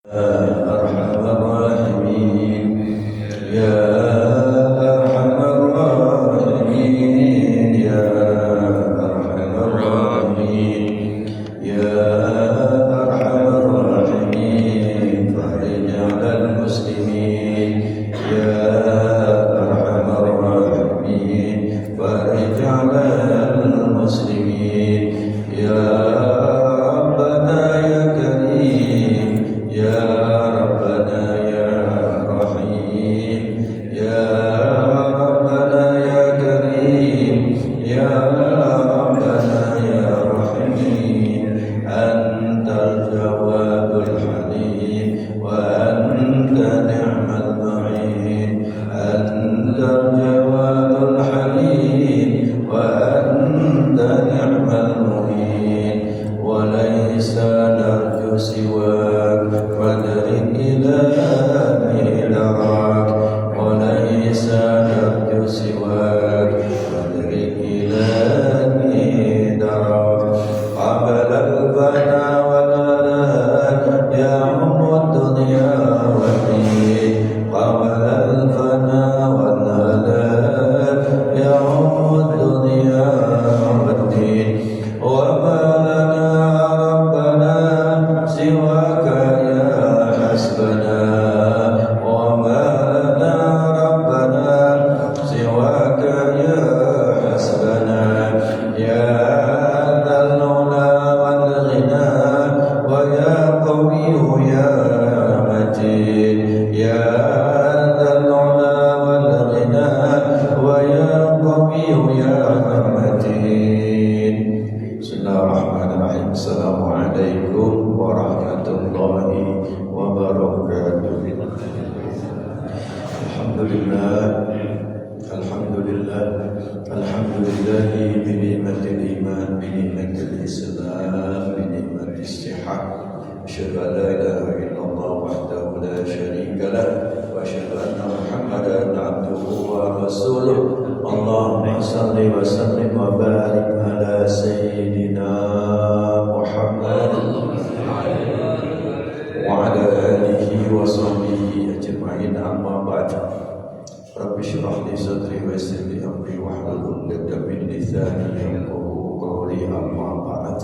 أرحم الراحمين يا أرحم الراحمين يا أرحم الراحمين يا أرحم الراحمين فرج على المسلمين يا أرحم الراحمين فرج على المسلمين يا ربنا يا كريم يا ربنا يا رحيم يا ربنا يا كريم يا ربنا يا رحيم أنت الجواد الحليم وأنت نعم المعين أنت الجواد الحليم وأنت نعم المعين وليس نرجو سواك فدرك إلهي نراك وليس نرجو سواك فدرك إلهي نراك قبل الفنا والهلاك يا عم الدنيا والدين قبل الفنا والهلاك يا عم الدنيا والدين وما لنا ربنا سواك يا حسبنا وما لنا ربنا سواك يا حسبنا يا ذا العلا والغنى ويا قوي يا متين يا ذا العلا والغنى ويا قوي يا متين بسم الله الرحمن الرحيم السلام عليكم ورحمة الله وبركاته الحمد لله الحمد لله الحمد لله بنعمة الإيمان بنعمة الإسلام بنعمة الصحة أشهد أن لا إله إلا الله وحده لا شريك له وأشهد أن محمدا عبده ورسوله اللهم صل وسلم وبارك على سيدنا محمد وعلى آله وصحبه أجمعين أما بعد رب اشرح لي صدري ويسر لي أمري واحلل عقدة من لساني يفقهوا قولي أما بعد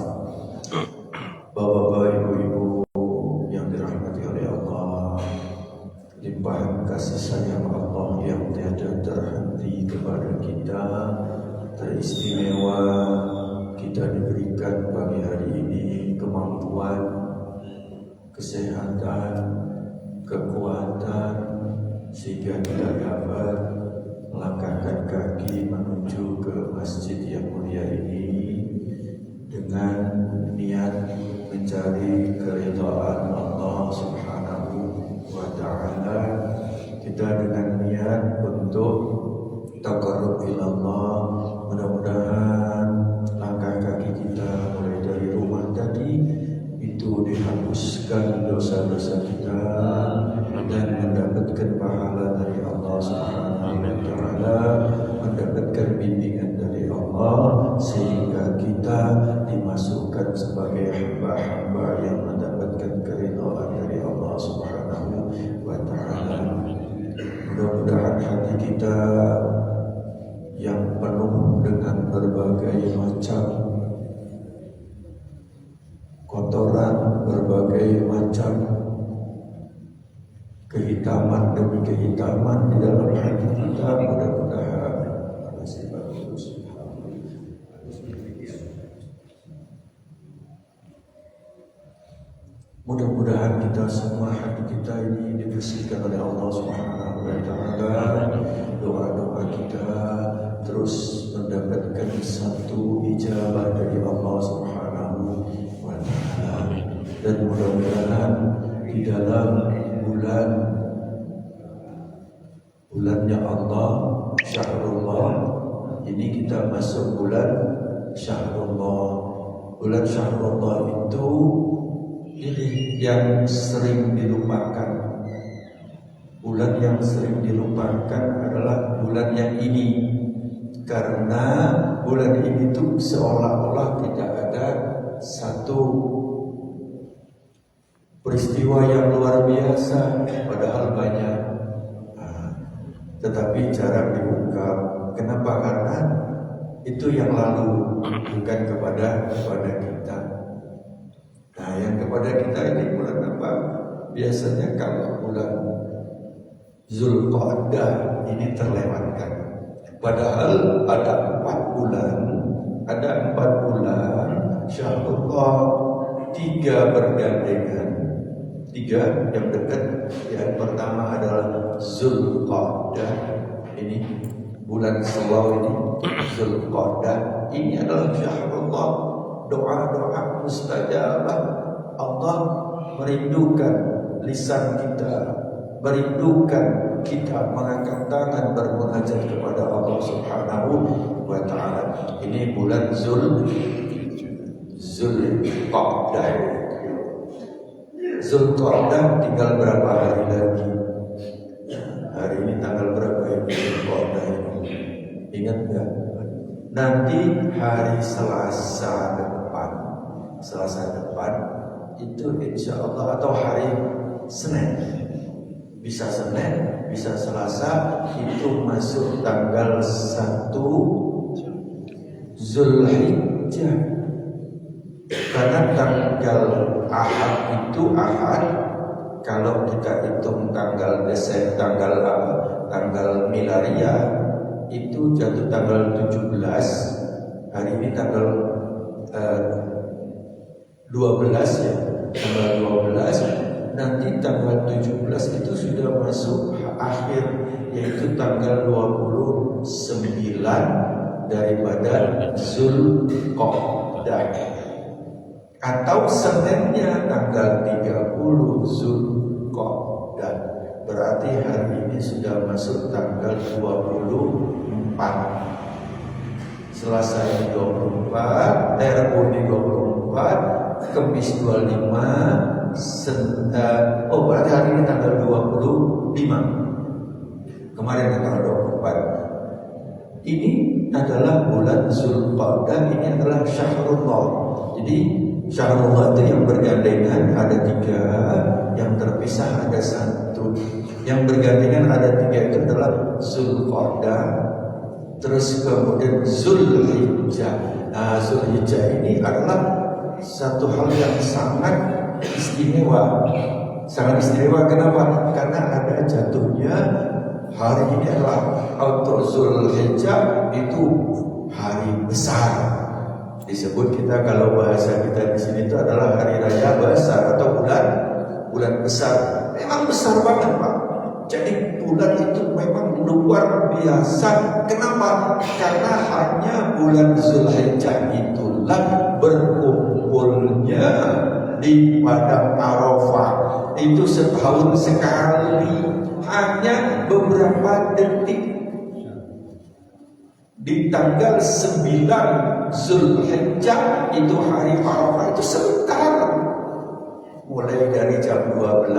Bapak-bapak, ibu-ibu yang dirahmati oleh Allah, limpahan kasih sayang Allah yang tiada terhenti kepada kita, teristimewa kita diberikan pagi hari ini kemampuan, kesehatan, kekuatan, sehingga kita dapat melangkahkan kaki menuju ke masjid yang mulia ini dengan niat mencari keridhaan Allah Subhanahu wa ta'ala. Kita dengan niat untuk taqarrub ilallah. Mudah-mudahan langkah kaki kita mulai dari rumah tadi itu dihapuskan dosa-dosa kita dan mendapatkan pahala dari Allah Subhanahu wa ta'ala, mendapatkan bimbingan dari Allah sehingga kita dimasukkan sebagai hamba-hamba yang mendapatkan keridhaan dari Allah Subhanahu wa ta'ala. Mudah-mudahan hati kita yang penuh dengan berbagai macam kotoran, berbagai macam kehitaman demi kehitaman di dalam hati kita, mudah-mudahan kita semua hati kita ini dibersihkan oleh Allah Subhanahu wa ta'ala. Doa-doa kita terus mendapatkan satu ijabah dari Allah Subhanahu wa ta'ala. Dan mudah-mudahan di dalam bulannya Allah, Syahrullah, ini kita masuk bulan Syahrullah. Bulan Syahrullah itu ini yang sering dilupakan. Bulan yang sering dilupakan adalah bulan yang ini, karena bulan ini tuh seolah-olah tidak ada satu peristiwa yang luar biasa, padahal banyak, tetapi jarang diungkap. Kenapa? Karena itu yang lalu, bukan kepada kita. Nah, yang kepada kita ini bulan apa? Biasanya kalau bulan Zulqa'dah ini terlewatkan. Padahal ada 4 bulan Syahrullah, 3 bergandengan, 3 yang dekat. Yang pertama adalah Zulqa'dah, ini bulan Syawal, ini Zulqa'dah, ini adalah Syahrullah, doa-doa mustajabah. Allah merindukan lisan kita, merindukan kita mengangkat tangan bermunajat kepada Allah Subhanahu wa taala. Ini bulan Zulqa'dah. Zulqa'dah tinggal berapa hari lagi? Hari ini tanggal berapa ini Zulqa'dah ini? Ingat enggak? Nanti hari Selasa depan itu insya Allah, atau hari Senin, bisa Senin, bisa Selasa, itu masuk tanggal 1 Zulhijjah. Karena tanggal Ahad itu kalau kita hitung tanggal Desember, tanggal milaria itu jatuh tanggal 17. Hari ini tanggal 12 ya, tanggal 12. Nanti tanggal 17 itu sudah masuk akhir, yaitu tanggal 29 daripada Zulqa'dah. Atau Seninnya tanggal 30 Zulqa'dah. Berarti hari ini sudah masuk tanggal 24. Selasa ini 24, Rabu ini 24, Kamis 25, berarti hari ini tanggal 25. Kemarin tanggal 24. Ini adalah bulan Zulqa'dah, ini adalah Syahrullah. Jadi Syahrullah itu yang bergandengan ada 3, yang terpisah ada 1. Yang bergandengan ada 3 itu adalah Zulqa'dah, terus kemudian Zulhijjah. Nah, Zulhijjah ini adalah satu hal yang sangat istimewa. Sangat istimewa, kenapa? Karena ada jatuhnya hari ini adalah untuk Zulhijjah, itu hari besar. Disebut kita, kalau bahasa kita di sini itu adalah hari raya besar atau bulan besar. Memang besar banget, Pak. Jadi bulan itu memang luar biasa. Kenapa? Karena hanya bulan Zulhijjah itulah berkumpulnya di padang Arafah. Itu setahun sekali, hanya beberapa detik. Di tanggal 9 Zulhijjah itu hari Arafah, itu sebentar. Mulai dari jam 12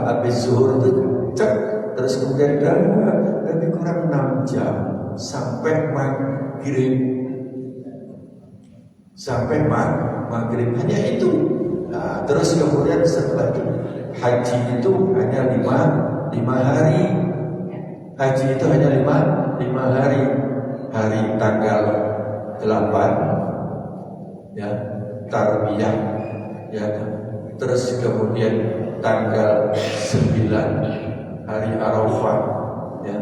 habis zuhur itu cek, terus kemudian lebih kurang 6 jam sampai maghrib. Maghrib hanya itu. Nah, terus kemudian setelah itu haji itu hanya 5 hari. Haji itu hanya 5 hari. Hari tanggal 8 ya, tarbiyah ya. Terus kemudian tanggal 9 hari Arafah ya.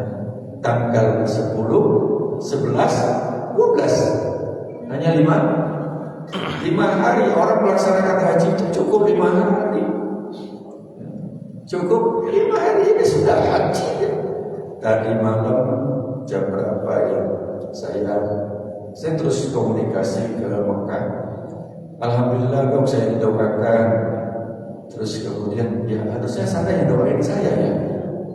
Tanggal 10, 11, 12. Hanya 5 hari orang melaksanakan haji itu cukup 5 hari. Cukup 5 hari ini sudah haji. Tadi malam jam berapa ya? Saya terus komunikasi ke Mekah. Alhamdulillah kok saya didoakan. Terus kemudian ya harusnya sana yang doain saya ya.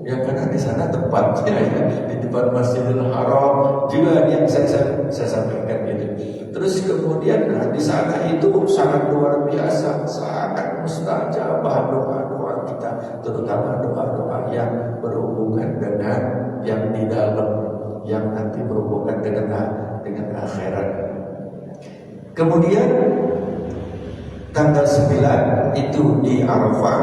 Ya karena di sana tempatnya ya, di depan Masjidil Haram juga yang saya sampaikan gitu. Terus kemudian di sana itu sangat luar biasa, sangat mustajabah doa-doa kita, terutama doa-doa yang berhubungan dengan yang di dalam, yang nanti berhubungan dengan akhirat. Kemudian tanggal 9 itu di Arafah,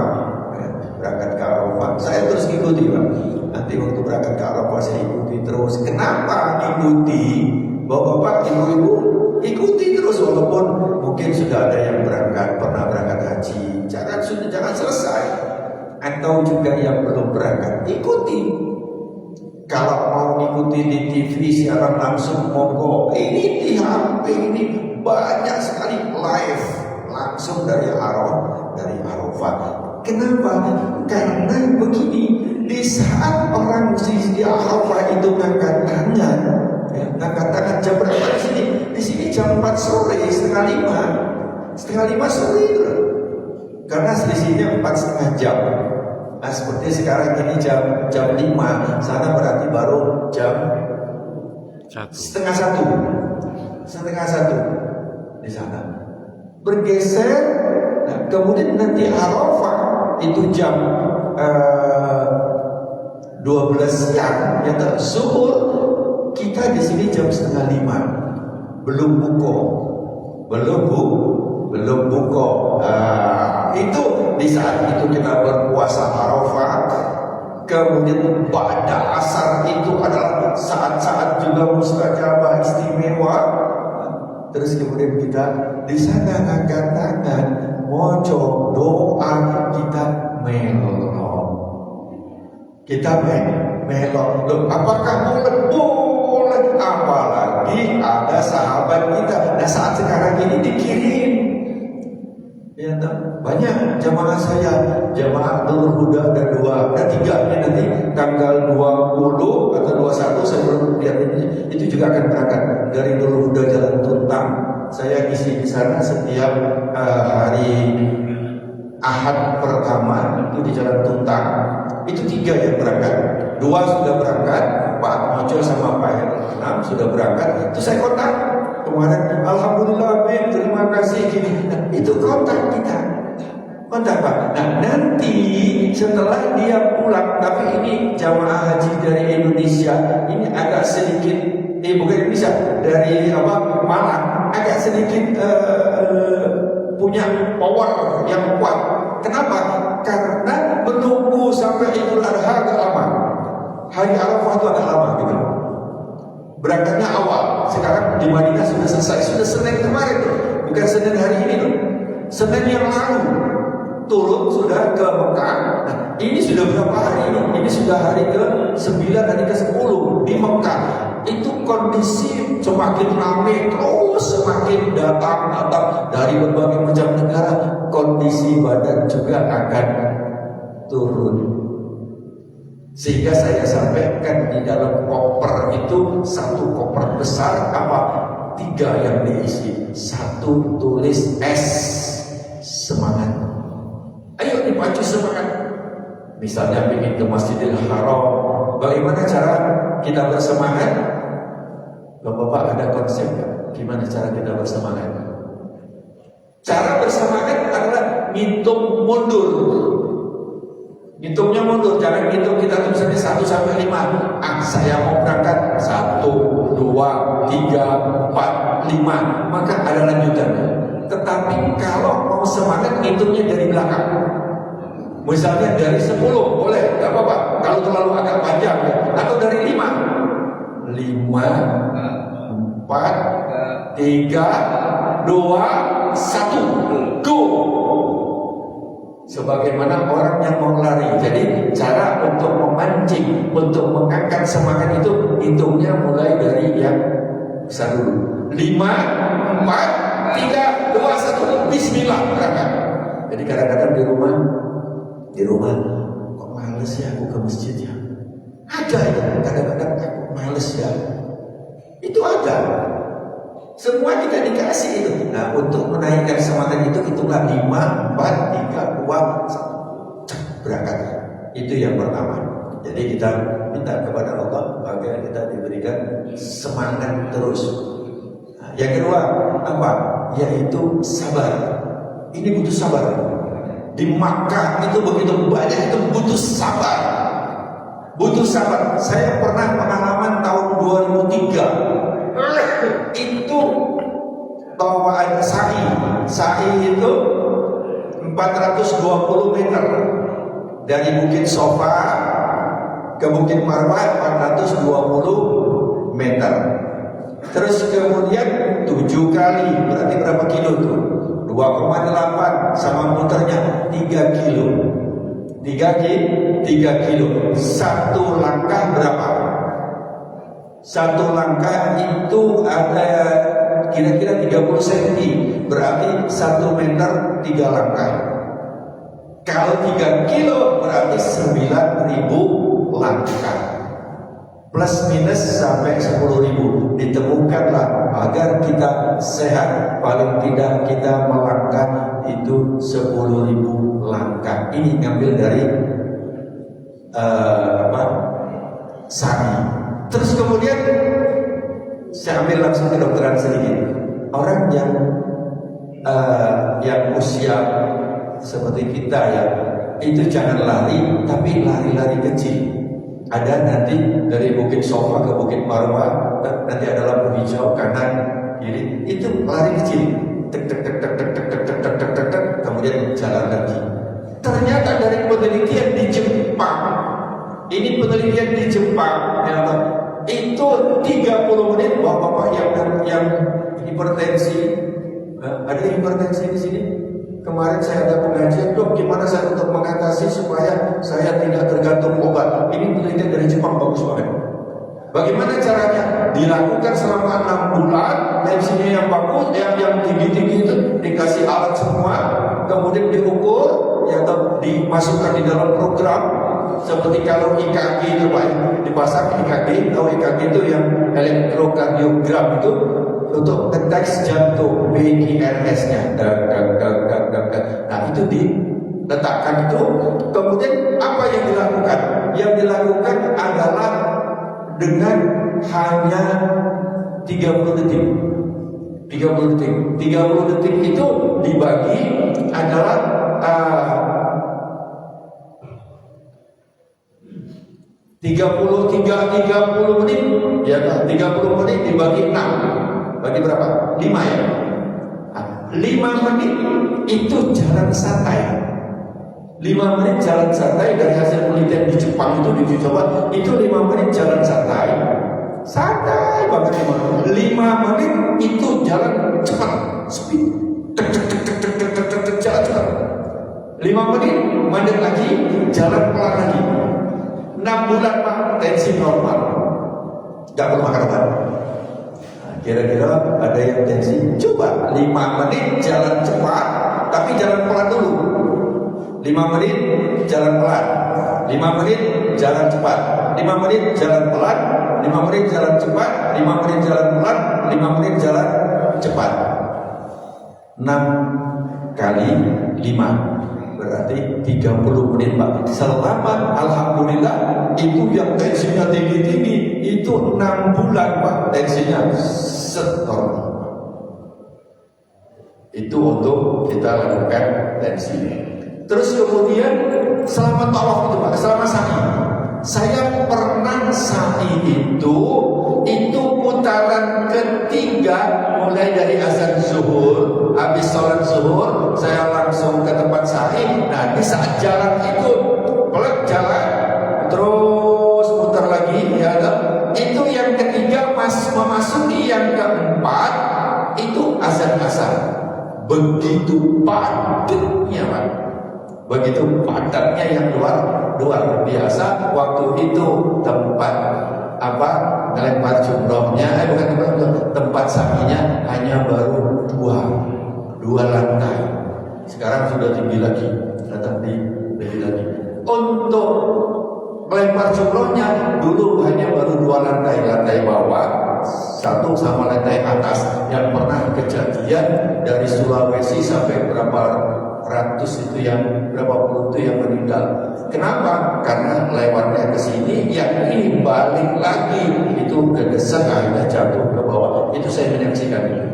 berangkat ke Arafah. Saya terus ikuti Pak. Nanti waktu berangkat ke Arafah saya ikuti terus. Kenapa ikuti? Bapak-bapak, ibu-ibu ikuti terus walaupun mungkin sudah ada yang pernah berangkat haji. Jangan selesai. Atau juga yang belum berangkat, ikuti. Kalau mau ikuti di TV siaran langsung monggo. Ini di HP ini banyak sekali live langsung dari Arafah. Kenapa? Karena begini, di saat orang di Arafah itu ngangkat tangan, ngangkat tangan jam berapa di sini? Di sini jam 4 sore, setengah 5 sore itu. Karena selisihnya 4,5 jam. Nah, seperti sekarang ini jam 5, sana berarti baru jam setengah satu di sana. Bergeser, nah, kemudian nanti Arafah itu jam 12 siang, ya zuhur. Kita di sini jam setengah 5, belum buka. Itu di saat itu kita berpuasa Arafah. Kemudian pada asar itu adalah saat-saat juga mustajabah istimewa. Terus kemudian kita di sana ngangkat tangan, mojo doa, kita melok. Apakah boleh? Apalagi ada sahabat kita. Nah, saat sekarang ini dikirim. Ya, banyak jamaah saya, jamaah Nurul Huda ada 2, ada 3 ini nanti tanggal 20 atau 21 saya belum lihat ini. Itu juga akan berangkat dari Nurul Huda Jalan Tuntang. Saya isi di sana setiap hari Ahad pertama itu di Jalan Tuntang. Itu 3 yang berangkat, 2 sudah berangkat, Pak Mojo sama Pak Herman sudah berangkat. Itu saya kontak kemarin, alhamdulillah, terima kasih gini. Nah, itu kontak kita, kontak Pak. Nah, nanti setelah dia pulang, tapi ini jamaah haji dari Indonesia ini agak sedikit, bukan Indonesia, dari Malang, agak sedikit punya power yang kuat. Kenapa? Karena menunggu sampai Idul Adha agak lama. Hari Arafah itu agak lama gitu. Berangkatnya awal. Sekarang di Madinah sudah selesai, sudah Senin kemarin tuh. Bukan Senin hari ini tuh. Senin yang lalu turun sudah ke Mekah. Nah, ini sudah berapa hari ini? Ini sudah hari ke-9, hari ke-10 di Mekah. Itu kondisi semakin ramai, terus semakin datang dari berbagai macam negara. Kondisi badan juga akan turun. Sehingga saya sampaikan di dalam koper itu, satu koper besar 3 yang diisi. 1 tulis S, semangat. Ayo dipacu semangat. Misalnya ingin ke Masjidil Haram, bagaimana cara kita bersemangat? Bapak-bapak ada konsep ya? Gimana cara kita bersemangat? Cara bersemangat adalah ngitung mundur. Hitungnya mundur, jangan hitung kita tulisannya 1 sampai 5. Saya mau berangkat 1, 2, 3, 4, 5. Maka ada lanjutannya. Tetapi kalau mau semangat, hitungnya dari belakang. Misalnya dari 10, boleh, gak apa-apa. Kalau terlalu agak panjang ya. Atau dari 5. 5, 4, 3, 2, 1, go. Sebagaimana orang yang mau lari. Jadi cara untuk memancing, untuk mengangkat semangat itu, hitungnya mulai dari yang besar dulu. 5, 4, 3, 2, 1, bismillah, berangkat. Jadi kadang-kadang di rumah kok males ya aku ke masjid ya. Ada ya, kadang-kadang aku males ya. Itu ada. Semua kita dikasih itu. Nah, untuk menaikkan semangat itu hitunglah 5, 4, 3, 2, 1, berangkat. Itu yang pertama. Jadi kita minta kepada Allah agar kita diberikan semangat terus. Nah, yang kedua apa? Yaitu sabar. Ini butuh sabar. Di Makkah itu begitu banyak, itu butuh sabar. Butuh sabar. Saya pernah pengalaman tahun 2003. Itu bawaan sa'i itu 420 meter. Dari Bukit Sofa ke Bukit Marwah 420 meter. Terus kemudian 7 kali, berarti berapa kilo tuh? 2,8 sama muternya 3 kilo. 3 kilo. Satu langkah berapa? Satu langkah itu ada kira-kira 30 cm. Berarti 1 meter 3 langkah. Kalau 3 kilo berarti 9.000 langkah. Plus minus sampai 10.000. Ditemukanlah agar kita sehat, paling tidak kita melangkah itu 10.000 langkah. Ini ngambil dari sa'i. Terus kemudian saya ambil langsung ke dokteran sedikit. Orang yang usia seperti kita ya, itu jangan lari, tapi lari-lari kecil. Ada nanti dari Bukit Sofa ke Bukit Marwah, nanti ada lampu hijau kanan kiri, itu lari kecil, tek tek tek tek tek tek tek tek tek tek tek, kemudian jalan lagi. Ternyata dari penelitian di Jepang, ini penelitian di Jepang, ya, itu 30 menit bapak-bapak yang hipertensi, ada hipertensi di sini. Kemarin saya ada pengajian, dok, gimana saya untuk mengatasi supaya saya tidak tergantung obat. Ini penelitian dari Jepang, bagus banget. Bagaimana caranya? Dilakukan selama 6 bulan, tensinya yang bagus, yang tinggi-tinggi itu dikasih alat semua, kemudian diukur, ya, atau dimasukkan di dalam program. Seperti kalau EKG itu Pak, dipasang EKG, atau EKG itu yang elektrokardiogram itu untuk deteksi jantung, BIRS-nya. Nah itu diletakkan itu. Kemudian apa yang dilakukan? Yang dilakukan adalah dengan hanya 30 detik. 30 detik. 30 detik itu dibagi adalah 30 menit, ya kan? 30 menit dibagi 6. Bagi berapa? 5 ya? 5 menit itu jalan santai. 5 menit jalan santai dari hasil penelitian di Jepang itu dicoba. Itu 5 menit jalan santai. Santai banget 5 menit itu jalan cepat, speed. Jalan cepat. 5 menit mandek lagi, jalan pelan lagi. 6 bulan Pak, tensi normal. Gak perlu makan obat. Kira-kira ada yang tensi, coba 5 menit jalan cepat, tapi jalan pelan dulu. 5 menit jalan pelan, 5 menit jalan cepat, 5 menit jalan pelan, 5 menit jalan cepat, 5 menit jalan pelan, 5 menit jalan cepat. 6 kali 5 berarti 30 menit Pak. Selama alhamdulillah itu yang tensinya tinggi-tinggi itu 6 bulan Pak, tensinya setor. Itu untuk kita lakukan tensi. Terus kemudian selama tawaf itu Pak, selama sa'i, saya pernah sa'i itu putaran ketiga mulai dari azan zuhur, habis sholat zuhur saya langsung ke tempat sa'i. Nah di saat jalan itu pelak jalan terus putar lagi, ya, itu yang ketiga memasuki yang keempat itu azan asar. Begitu padatnya Pak, begitu padatnya yang luar biasa. Waktu itu tempat melempar jumrohnya, tempat sa'inya hanya baru dua lantai. Sekarang sudah tinggi lagi, datang lebih lagi. Untuk melempar jumrohnya dulu hanya baru 2 lantai, lantai bawah 1 sama lantai atas. Yang pernah kejadian dari Sulawesi sampai berapa ratus itu yang berapa puluh itu yang meninggal. Kenapa? Karena lewatnya ke sini, yang ini balik lagi itu kedesek, akhirnya jatuh ke bawah. Itu saya menyaksikan itu.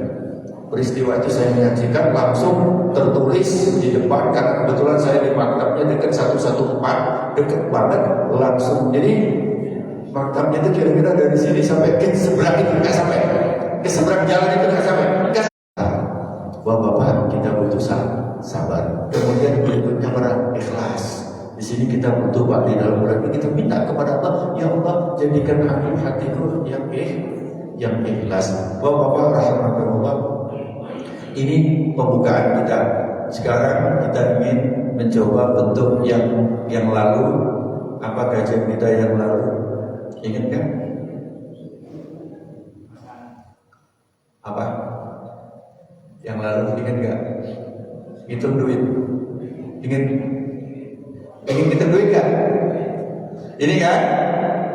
Peristiwa itu saya menyaksikan langsung tertulis di depan, karena kebetulan saya di maktabnya dekat 114, dekat banget langsung. Jadi maktabnya itu kira-kira dari sini sampai ke seberang itu nggak sampai, ke seberang jalan itu nggak sampai. Bapak-bapak, kita butuh sabar. Kemudian kita butuh Pak di dalam bulan ini. Kita minta kepada Allah, ya Allah jadikan aku hatiku yang ikhlas. Bapak-bapak rahimahullah, ini pembukaan kita. Sekarang kita ingin mencoba bentuk yang lalu. Apa kajian kita yang lalu? Ingat kan? Apa? Yang lalu ingat gak? Hitung duit. Ingin hitung duit gak? Ini kan?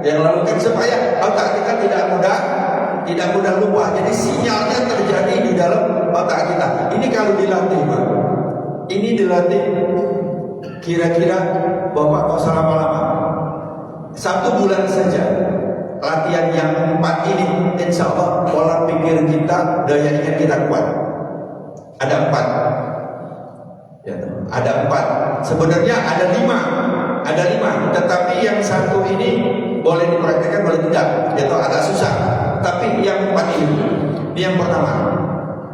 Yang lalu kan supaya otak kita tidak mudah lupa. Jadi sinyalnya terjadi di dalam otak kita. Ini kalau dilatih, Pak. Ini dilatih kira-kira Bapak kok usah lama-lama. 1 bulan saja latihan yang 4 ini, insya Allah pola pikir kita, daya ingat kita kuat. Ada 4 ya, ada 4. Sebenarnya ada 5, tetapi yang 1 ini boleh dipraktikkan, boleh tidak, yaitu agak susah. Tapi yang 4 ini yang pertama,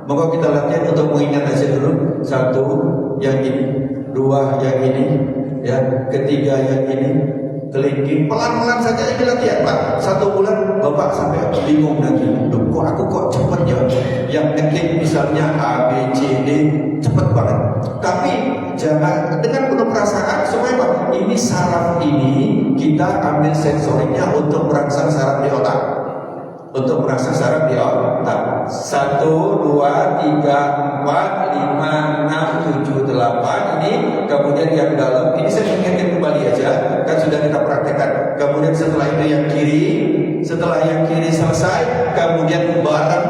moga kita latihan untuk mengingat aja dulu. 1 yang ini, 2 yang ini, ya, 3 yang ini. Kelingking pelan-pelan saja ini latihan, Pak. 1 bulan Bapak sampai bingung nanti. Kok aku cepet ya? Yang ngetik misalnya A, B, C, D cepet banget. Tapi jangan dengan penuh perasaan supaya Pak, ini saraf ini kita ambil sensoriknya untuk merangsang saraf di otak. Untuk merangsang saraf di otak. 1, 2, 3, 4, 5, 6, 7, 8 ini. Kemudian yang dalam ini saya ingatkan kembali aja, kan sudah kita praktekkan. Kemudian setelah itu yang kiri, setelah yang kiri selesai, kemudian bareng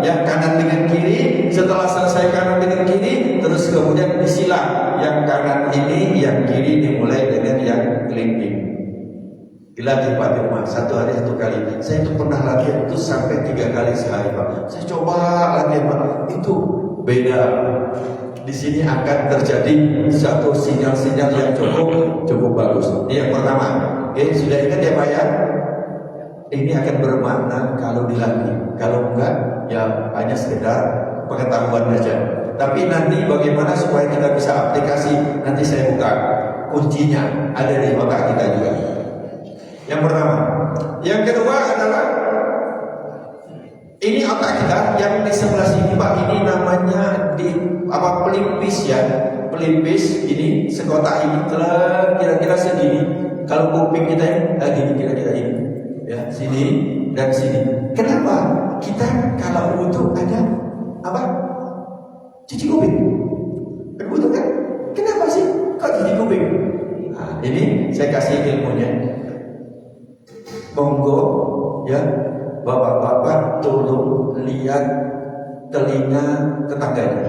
yang kanan dengan kiri. Setelah selesai kanan dengan kiri, terus kemudian disilang yang kanan ini, yang kiri dimulai dengan yang kelingking. Dilatih Pak di rumah 1 hari 1 kali. Saya itu pernah latihan itu sampai 3 kali sehari, Pak. Saya coba latihan, Pak. Itu beda. Di sini akan terjadi satu sinyal-sinyal yang cukup bagus. Ini yang pertama. Oke, sudah ingat ya Pak ya? Ini akan bermakna kalau dilatih. Kalau enggak, ya hanya sekedar pengetahuan saja. Tapi nanti bagaimana supaya kita bisa aplikasi? Nanti saya buka kuncinya ada di otak kita juga. Yang pertama. Yang kedua adalah ini otak kita yang di sebelah sini Pak. Ini namanya pelipis ya. Pelipis ini sekotak ini kira-kira segini. Kalau kuping kita ini kira-kira ini. Ya, sini dan sini. Kenapa? Kita kalau butuh ada apa? Cuci kuping. Butuh kan? Kenapa sih kok cuci kuping? Nah, ini saya kasih ilmunya. Monggo ya, bapak-bapak tolong lihat telinga tetangganya.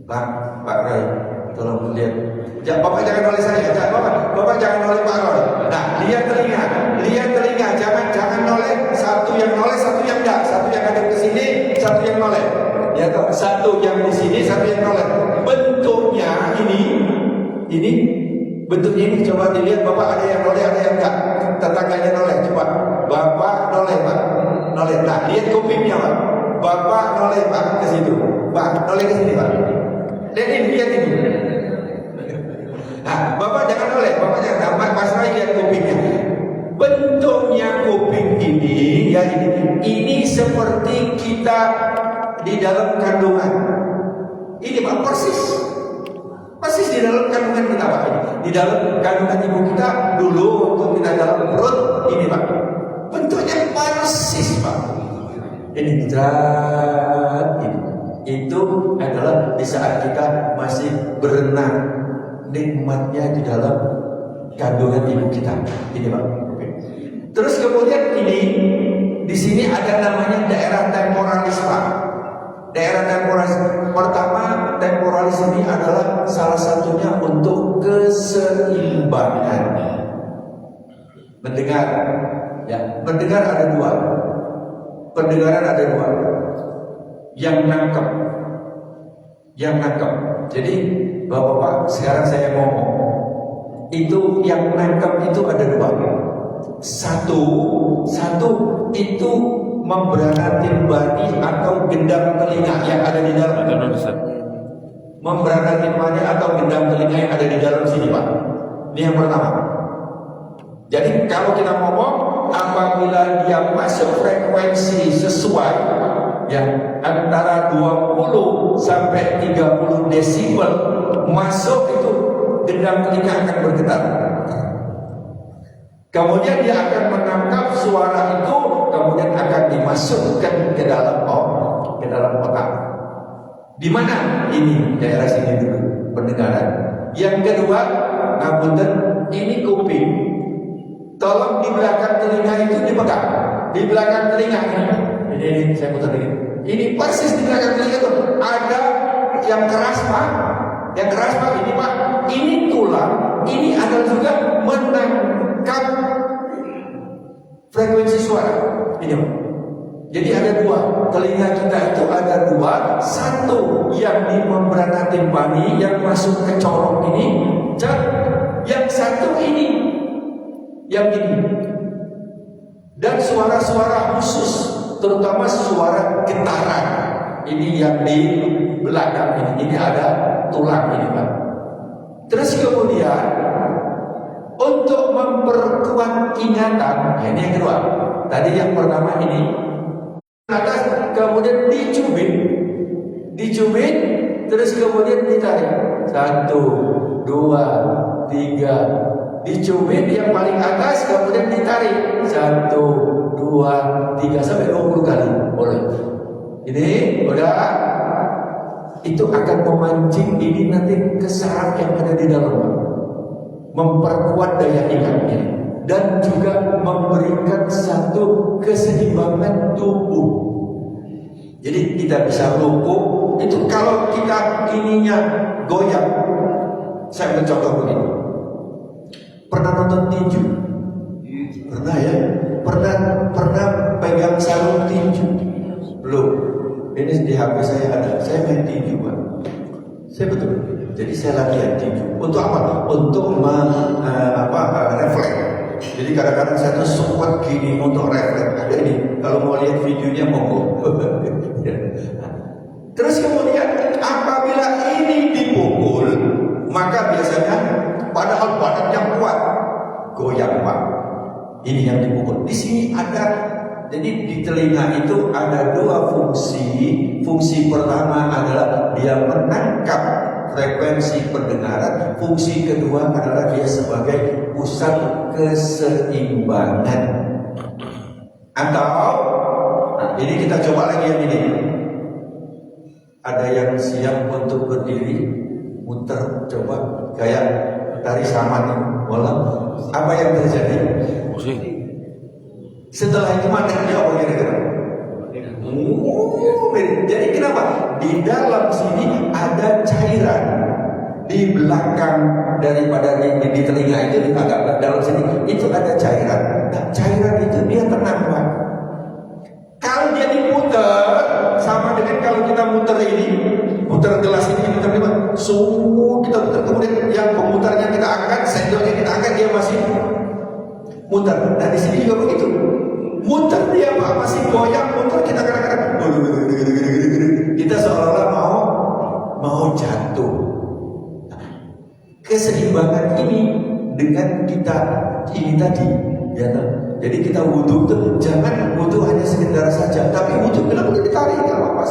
Pak Roy, tolong lihat. Ya, Bapak jangan oleh saya, Bapak jangan oleh Pak Roy. Nah, lihat telinga, jangan oleh satu yang noleh, satu yang enggak, satu yang ada ke sini, satu yang noleh. Ya, satu yang di sini, satu yang noleh. Bentuknya ini bentuknya ini coba dilihat Bapak, ada yang noleh, ada yang enggak. Tetangganya noleh, coba. Bapak noleh, Pak. Noleh. Nah, lihat kupingnya, Pak. Bapak noleh, Pak, ke situ. Pak, noleh ke sini, Pak. Lihat ini. Nah, Bapak jangan noleh, Bapak jangan pas lagi lihat kupingnya. Bentuknya kuping ini, ya ini seperti kita di dalam kandungan. Ini Pak, persis di dalam kandungan kita Pak. Di dalam kandungan ibu kita dulu waktu kita dalam perut ini Pak. Bentuknya persis Pak. Ini zat ini. Itu adalah di saat kita masih berenang, nikmatnya di dalam kandungan ibu kita. Ini Pak. Terus kemudian ini di sini ada namanya daerah temporalis Pak. Daerah temporalis pertama, temporalis ini adalah salah satunya untuk keseimbangan. Mendengar, ya, mendengar ada 2. Pendengaran ada 2. Yang nangkep. Jadi Bapak-bapak, sekarang saya ngomong. Itu yang nangkep itu ada 2. Satu itu membrana timbani atau gendang telinga yang ada di dalam. Membrana timbani atau gendang telinga yang ada di dalam sini Pak. Ini yang pertama. Jadi kalau kita ngomong, apabila dia masuk frekuensi sesuai, ya antara 20 sampai 30 desibel masuk, itu gendang telinga akan bergetar. Kemudian dia akan menangkap suara itu, kemudian akan dimasukkan ke dalam otak. Di mana? Ini daerah sini dulu pendengaran. Yang kedua, ngapunten, ini kuping. Tolong di belakang telinga itu dipegang. Di belakang telinga ini saya putar lagi. Ini persis di belakang telinga itu ada yang keras Pak. Yang keras Pak, ini Pak. Ini tulang. Ini adalah juga menangkap frekuensi suara. Ini Pak. Jadi ada dua. Telinga kita itu ada dua. Satu yang di membrana timpani yang masuk ke corong ini. Yang satu ini. Yang ini. Dan suara-suara khusus, terutama suara getaran, ini yang di belakang ini ada tulang ini Pak. Terus kemudian untuk memperkuat ingatan, ini yang kedua. Tadi yang pertama ini atas, kemudian dicubit, terus kemudian ditarik. 1, 2, 3. Dicubit yang paling atas, kemudian ditarik 1, 2, 3 sampai 20 kali boleh. Ini udah, itu akan memancing ini nanti ke saraf yang ada di dalam, memperkuat daya ingatnya dan juga memberikan satu keseimbangan tubuh. Jadi kita bisa lumpuh itu kalau kita ininya goyang. Saya mencontoh begini. Pernah nonton tinju? Pernah ya? Pernah pegang sarung tinju? Belum. Ini di HP saya ada. Saya main tinju Pak. Saya betul. Jadi saya latihan tinju. Untuk apa? Untuk refleks. Jadi kadang-kadang saya tuh sekuat gini untuk refleks. Ada ini. Kalau mau lihat videonya monggo. Terus kemudian apabila ini dipukul, maka biasanya padahal badannya kuat, goyang Pak. Ini yang dipukul. Di sini ada, jadi di telinga itu ada dua fungsi. Fungsi pertama adalah dia menangkap frekuensi pendengaran. Fungsi kedua adalah dia sebagai pusat keseimbangan. Atau, nah ini kita coba lagi yang ini. Ada yang siap untuk berdiri, muter, coba kayak tari saman nih, bola. Apa yang terjadi? Setelah itu matanya apa kira-kira? Jadi kenapa? Di dalam sini ada cairan. Di belakang daripada di telinga itu, di agak dalam sini itu ada cairan. Nah, cairan itu dia tenang Pak. Kalau dia diputer, sama dengan kalau kita muter ini, muter gelas ini, kita lihat sungguh kita putar, kemudian yang pemutarnya kita angkat, sendoknya kita angkat, dia masih muter. Nah di sini juga begitu, muter dia Pak, masih goyang, muter kita kadang-kadang kita seolah-olah mau jatuh. Keseimbangan ini dengan kita ini tadi, ya tak? Jadi kita wudhu tuh jangan wudhu hanya sekedar saja, tapi wudhu benar-benar ditarik, nggak apa-apa.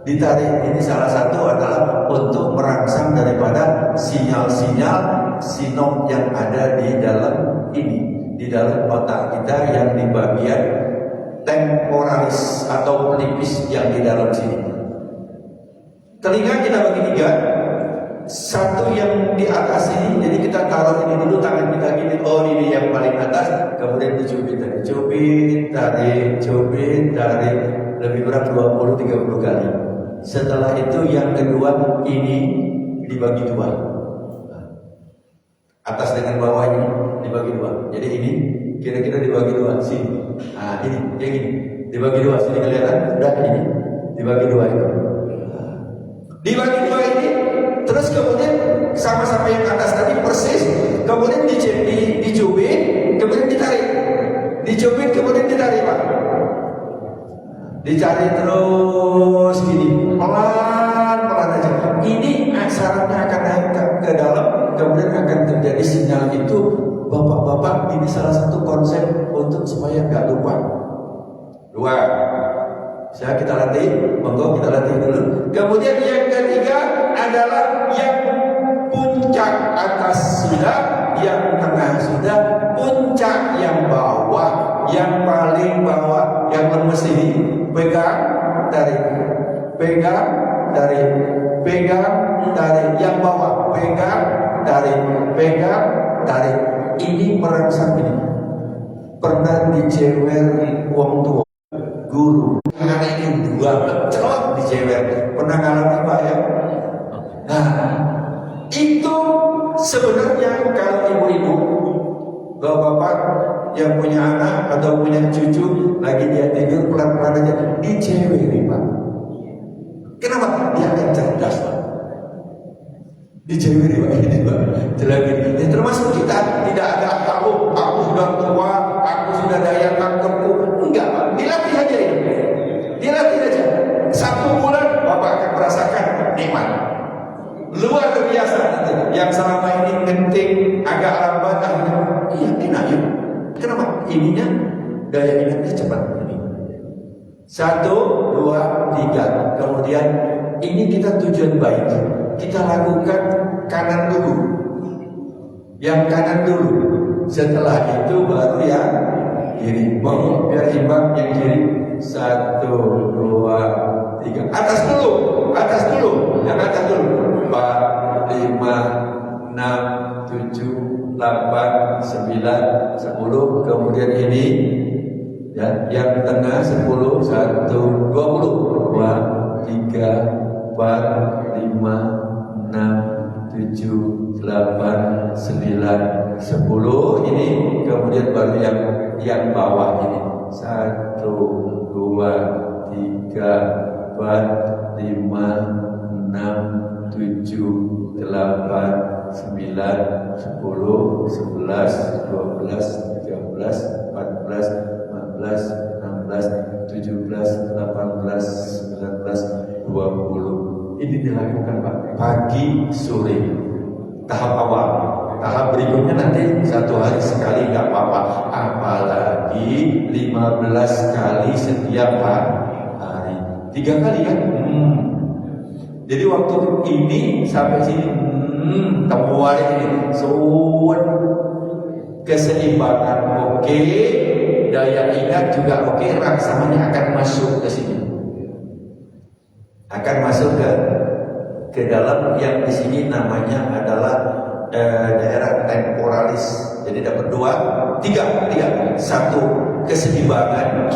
Ditarik ini salah satu adalah untuk merangsang daripada sinyal-sinyal sinom yang ada di dalam ini, di dalam otak kita yang di bagian temporalis atau pelipis yang di dalam sini. Telinga kita bagi tiga. Satu yang di atas ini, jadi kita taruh ini dulu, tangan kita gini, oh ini yang paling atas, kemudian dicubit, tarik, lebih kurang 20-30 kali. Setelah itu yang kedua ini dibagi dua, atas dengan bawah ini dibagi dua. Jadi ini kira-kira dibagi dua sini. Nah ini yang ini dibagi dua, sini kelihatan, udah ini dibagi dua itu. Dibagi dua ini. Terus kemudian sama-sama yang atas tadi persis, kemudian dicubit, kemudian ditarik, dicubit, kemudian ditarik Pak. Dicari terus gini, pelan-pelan aja. Ini sarafnya akan naik ke dalam, kemudian akan terjadi ini salah satu konsep untuk supaya nggak lupa. Dua, kita latih, monggo kita latih dulu. Kemudian yang ketiga adalah yang puncak atas sudah, yang tengah sudah, puncak yang bawah, yang paling bawah, yang lemes ini pegang, tarik, pegang, tarik, pegang, tarik, yang bawah pegang, tarik, pegang, tarik. Ini merangsang ini. Pernah dijewer wong tua, guru, anak ini dua celok dijewer. Pernah ngalami Pak ya? Nah, itu sebenarnya kalau ibu-ibu, bapak-bapak yang punya anak atau punya cucu lagi dia tidur pelan-pelan aja dijeweri Pak. Kenapa? Dia akan cerdas Pak. Dijeweri Pak ini Pak. Jelagin. Ya, termasuk kita tidak ada aku sudah tua, aku sudah daya tangkapku. Enggak Pak. Dilatih aja ini. Dilatih aja. 1 bulan Bapak akan merasakan nikmat. Luar biasa itu. Yang selama ini ngenting agak lambat akhirnya iya enak ya. Kenapa? Ininya daya ingatnya cepat ini. 1, 2, 3. Kemudian ini kita tujuan baik. Kita lakukan kanan dulu. Yang kanan dulu. Setelah itu baru yang kiri. Mau biar imbang yang kiri. 1, 2, 3. Atas dulu. Atas dulu. Yang atas dulu. 4, 5, 6, 7, 8, 9, 10. Kemudian ini ya, yang tengah 10, 1, 20, 2, 3, 4, 5, 6, 7, 8, 9, 10. Ini kemudian baru yang bawah ini 1, 2, 3, 4, 5, 6, 7, 8, 9, 10, 11, 12, 13, 14, 15, 16, 17, 18, 19, 20. Ini dilakukan Pak pagi sore. Tahap awal. Tahap berikutnya nanti 1 hari sekali nggak apa-apa. Apalagi 15 kali setiap hari. 3 kali kan? Jadi waktu ini sampai sini temuan ini suwun keseimbangan oke, daya ingat juga oke, rangsangannya akan masuk ke sini. Akan masuk ke dalam yang di sini namanya adalah daerah temporalis. Jadi dapat 2, 3. 1 keseimbangan,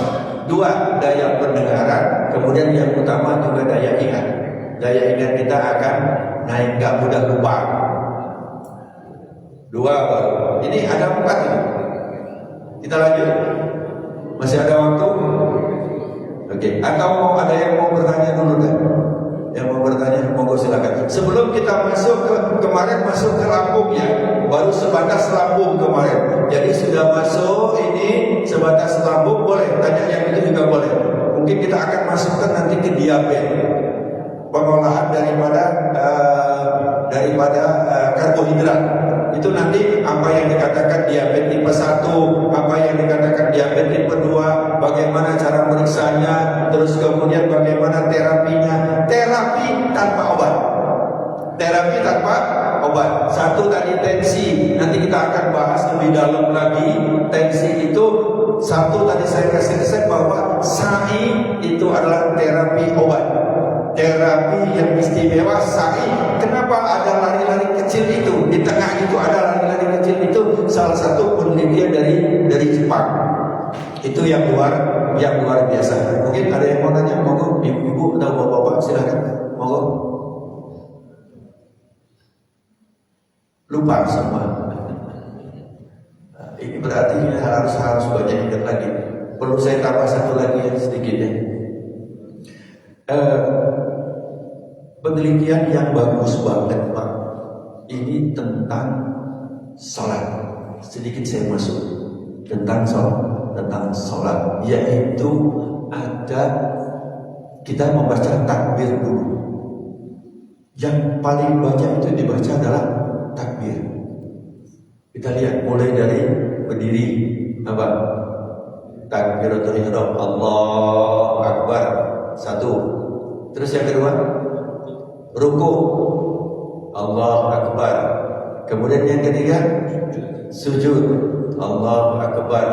2 daya pendengaran, kemudian yang utama juga daya ingat. Daya ingat kita akan naik, gak mudah lupa. 2 baru. Ini ada 4 ini. Kita lanjut. Masih ada waktu? Oke. Atau mau ada yang mau bertanya dulu kan? Yang mau bertanya, monggo silakan. Sebelum kita masuk kemarin masuk ke Lampung ya, baru sebatas Lampung kemarin. Jadi sudah masuk ini sebatas Lampung, boleh tanya yang itu juga boleh. Mungkin kita akan masukkan nanti ke diabetes. Pengolahan daripada karbohidrat itu nanti apa yang dikatakan diabetes tipe 1, apa yang dikatakan diabetes tipe 2, bagaimana cara meriksanya, terus kemudian bagaimana terapinya. Terapi tanpa obat. Terapi tanpa obat. 1 tadi tensi, nanti kita akan bahas lebih dalam lagi. Tensi itu 1 tadi saya kasih resep bahwa SAI itu adalah terapi obat. Terapi yang istimewa SAI. Kenapa ada lari-lari kecil itu? Di tengah itu ada lari-lari kecil itu salah satu penelitian dari Jepang. Itu yang luar biasa. Mungkin ada yang mau nanya, monggo ibu-ibu atau bapak-bapak silakan. Monggo. Lupa semua. Nah, ini berarti harus banyak ingat lagi. Perlu saya tambah 1 lagi ya sedikitnya. Penelitian yang bagus banget Pak. Ini tentang sholat. Sedikit saya masuk tentang sholat, yaitu ada kita membaca takbir dulu. Yang paling banyak itu dibaca adalah takbir. Kita lihat mulai dari berdiri apa? Takbiratul ihram, Allahu Akbar. Satu. Terus yang kedua, ruku, Allahu Akbar. Kemudian yang ketiga, sujud, Allahu Akbar.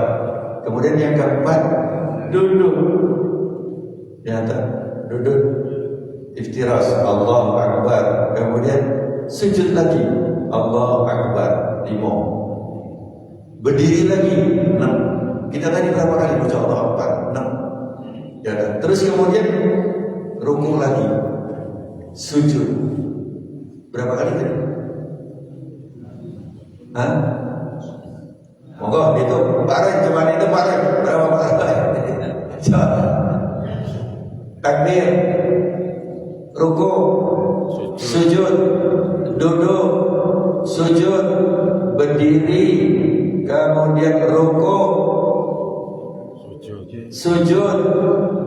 Kemudian yang keempat, duduk. Ya, duduk iftiras, Allahu Akbar. Kemudian sujud lagi, Allahu Akbar. 5. Berdiri lagi, 6. Kita tadi berapa kali baca Allahu Akbar? 6. Ya, terus kemudian rukuk lagi, sujud. Berapa kali tadi? Hah? Monggo itu bareng, cuma itu bareng. Berapa kali? Takbir, rukuk, sujud, duduk, sujud, berdiri, kemudian rukuk, sujud,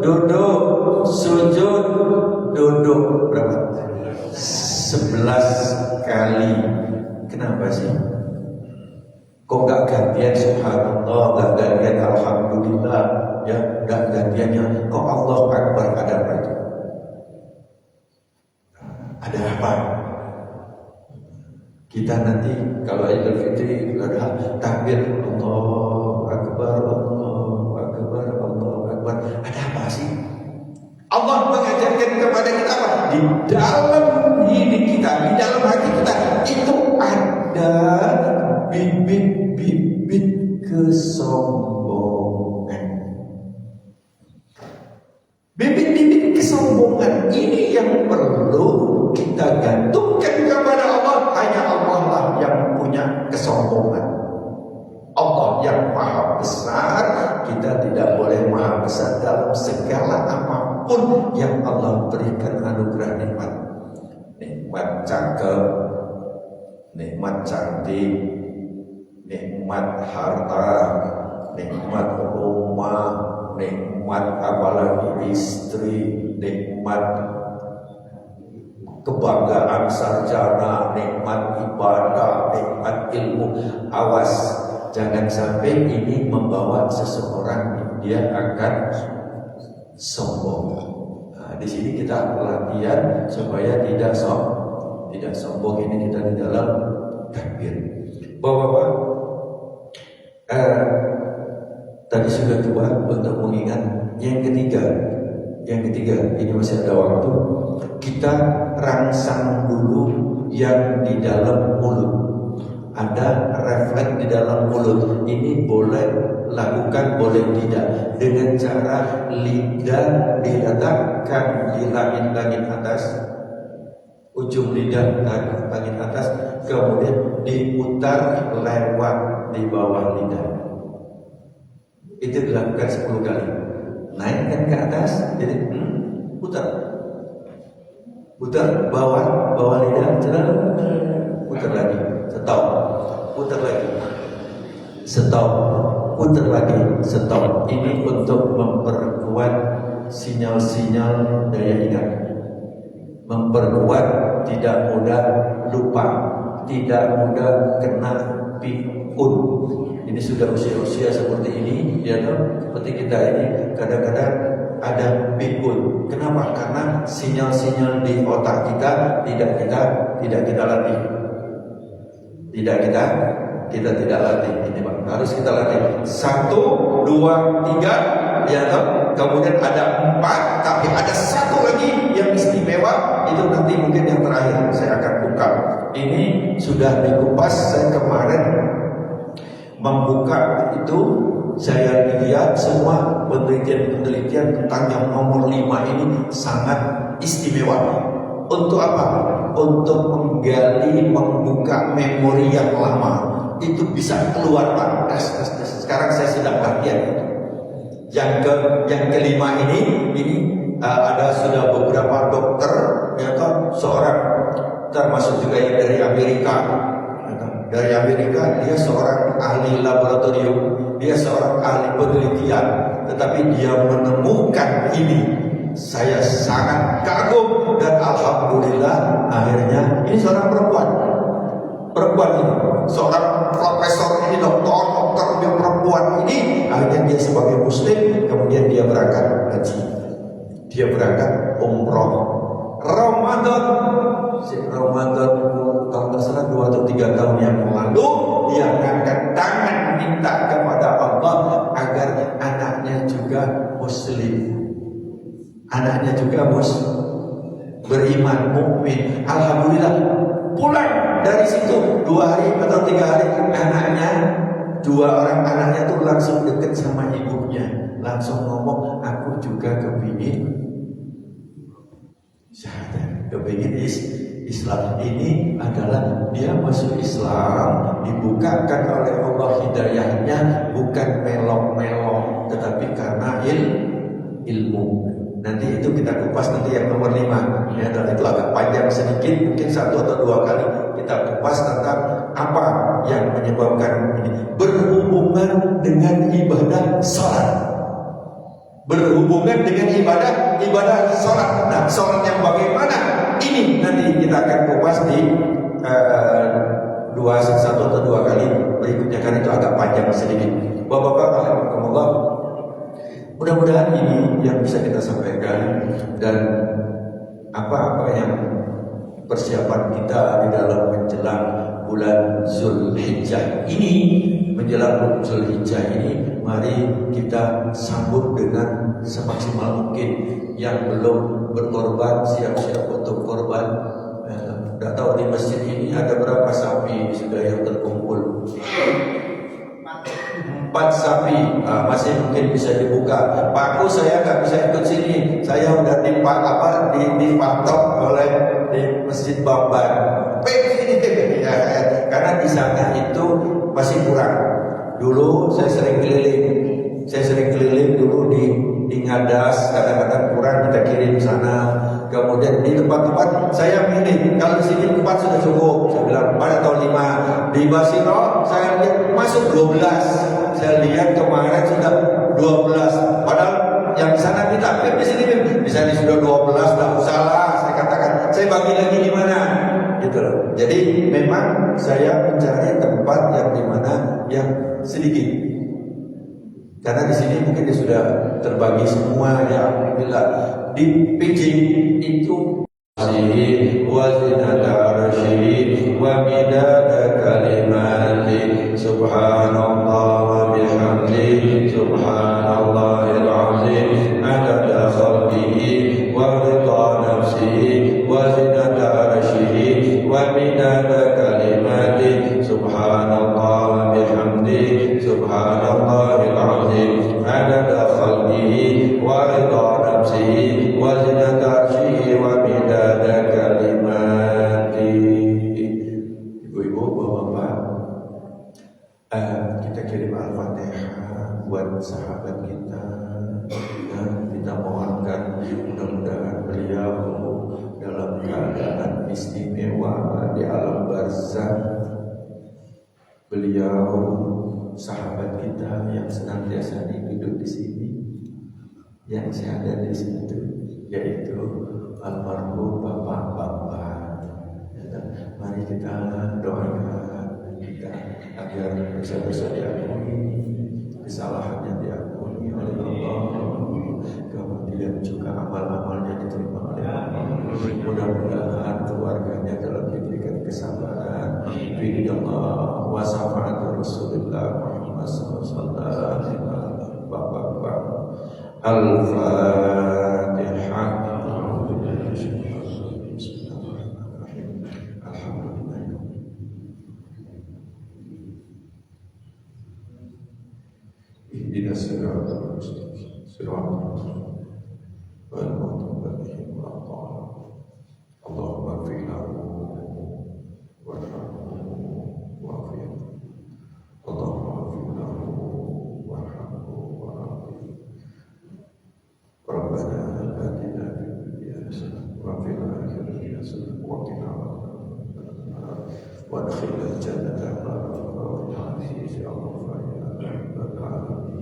duduk, sujud, duduk. Berapa? 11 kali. Kenapa sih? Kok gak gantian subhanallah, gak gantian alhamdulillah, ya, gak gantiannya kok Allahu Akbar? Ada apa itu? Ada apa? Kita nanti kalau Idul Fitri ada takbir Allahu Akbar, Allahu Akbar, Allahu Akbar. Ada apa sih? Allah mengajarkan kepada kita apa? Di dalam diri kita, di dalam hati kita itu ada bibit-bibit kesombongan. Bibit-bibit kesombongan ini yang perlu kita gantungkan kepada Allah. Hanya Allah lah yang punya kesombongan. Allah yang maha besar, kita tidak boleh maha besar dalam segala apapun yang Allah berikan anugerah nikmat. Nikmat cakep, nikmat cantik, nikmat harta, nikmat rumah, nikmat apalagi istri, nikmat kebanggaan sarjana, nikmat ibadah, nikmat ilmu. Awas, jangan sampai ini membawa seseorang dia akan sombong. Nah, di sini kita latihan supaya tidak sombong. Ini kita di dalam takbir. Bapak-bapak, tadi sudah tua untuk mengingat yang ketiga. Ini masih ada waktu. Kita rangsang dulu yang di dalam mulut. Ada refleks di dalam mulut. Ini boleh lakukan, boleh tidak. Dengan cara lidah diletakkan di langit-langit atas, ujung lidah langit atas, kemudian diputar lewat di bawah lidah. Itu dilakukan 10 kali. Naikkan ke atas, jadi putar bawah lidah, putar lagi, stop, putar lagi, stop, putar lagi, stop. Ini untuk memperkuat sinyal-sinyal daya ingat, memperkuat tidak mudah lupa, tidak mudah kena pikun. Ini sudah usia-usia seperti ini, ya toh, seperti kita ini kadang-kadang ada pikun. Kenapa? Karena sinyal-sinyal di otak kita tidak kita latih. Kita tidak latih. Ini Pak, harus kita latih. 1, 2, 3, ya toh. Kemudian ada 4, tapi ada 1 lagi yang istimewa. Itu nanti mungkin yang terakhir saya akan buka. Ini sudah dikupas saya kemarin. Membuka itu saya lihat semua penelitian tentang yang nomor 5 ini sangat istimewa. Untuk apa? Untuk menggali, membuka memori yang lama. Itu bisa keluar Pak. Sekarang saya sedang latihan itu. Yang kelima ini ada sudah beberapa dokter, ya kan, seorang termasuk juga yang dari Amerika. Dia seorang ahli laboratorium, dia seorang ahli penelitian, tetapi dia menemukan ini. Saya sangat kagum dan alhamdulillah akhirnya ini seorang perempuan ini, seorang profesor ini dokter orang ini, akhirnya dia sebagai muslim, kemudian dia berangkat haji, dia berangkat umroh. Ramadan kalau nggak salah 2 atau 3 tahun yang lalu, dia mengangkat tangan minta kepada Allah agar anaknya juga muslim, anaknya juga beriman, mukmin. Alhamdulillah, pulang dari situ 2 hari atau 3 hari, anaknya 2 orang anaknya tuh langsung deket sama ibunya, langsung ngomong, aku juga kepingin syahadat, kepingin Islam. Ini adalah dia masuk Islam, dibukakan oleh Allah hidayahnya, bukan melok-melok, tetapi karena ilmu. Nanti itu kita kupas nanti yang nomor 5 ya, dan itu agak panjang sedikit, mungkin 1 atau 2 kali kita kupas tentang apa yang menyebabkan ini berhubungan dengan ibadah salat. Berhubungan dengan ibadah salat. Nah, salat yang bagaimana? Ini nanti kita akan kupas di 1 atau 2 kali berikutnya, karena itu agak panjang sedikit. Bapak-bapak rahimakumullah, mudah-mudahan ini yang bisa kita sampaikan, dan apa-apa yang persiapan kita di dalam menjelang bulan Zulhijjah ini, menjelang Zulhijjah ini, mari kita sambut dengan semaksimal mungkin. Yang belum berkorban, siap-siap untuk korban. Tidak tahu di masjid ini ada berapa sapi sudah yang terkumpul. 4 sapi, masih mungkin bisa dibuka. Paku saya nggak bisa ikut sini, saya udah dipatok oleh di Masjid Bamban. Ya, karena di sana itu masih kurang. Dulu saya sering keliling dulu di Ngadas, kadang-kadang kurang kita kirim sana. Kemudian di tempat-tempat saya milih, kalau di sini 4 sudah cukup, saya bilang 4 atau 5. Di Basino saya lihat masuk 12. Saya lihat kemarin sudah 12. Padahal yang di sana minta, di sini sudah 12, tak salah. Saya katakan, saya bagi lagi di mana? Gitu loh. Jadi memang saya mencari tempat yang di mana yang sedikit. Karena di sini mungkin dia sudah terbagi semua ya. Alhamdulillah. Di Pijing itu wa zinata arsyihi wa midada kalimati subhanallah wa bihamdihi subhanallahil azim adada khalqihi wa ridha nafsihi wa zinata arsyihi wa midada kalimati subhanallah wa bihamdihi subhanallahil azim adada khalqihi wa ridha nafsihi wa zinata arsyihi wa midada kalimati. Ibu-ibu, bapak-bapak, kita kirim Al-Fatihah buat sahabat kita, dan kita mohonkan mudah-mudahan beliau dalam keadaan istimewa di alam barzakh. Beliau sahabat kita yang senantiasa hidup di sini, yang saya ada di situ, yaitu almarhum bapak-bapak. Mari kita doakan kita agar dosa-dosa diampuni, kesalahannya diampuni oleh Allah, kemudian juga amal-amalnya diterima oleh Allah. Mudah-mudahan keluarganya dalam diberikan kesabaran, ridha wa syafaat Rasulullah Muhammad sallallahu alaihi wasallam. Bapak-bapak, Al-Fatihah. Ihdinas siratal mustaqim, siratal wal muttaqin wa ta'ala. Allahumma ighfir lahu warhamhu wa'afihi. Allahumma ighfir lahu warhamhu wa'afihi. Rabbana atina fid dunya hasanah wa fil akhirati hasanah wa qina adzabannar wa adkhilna jannata ma'al aziz ya Allah ya rabbal alamin.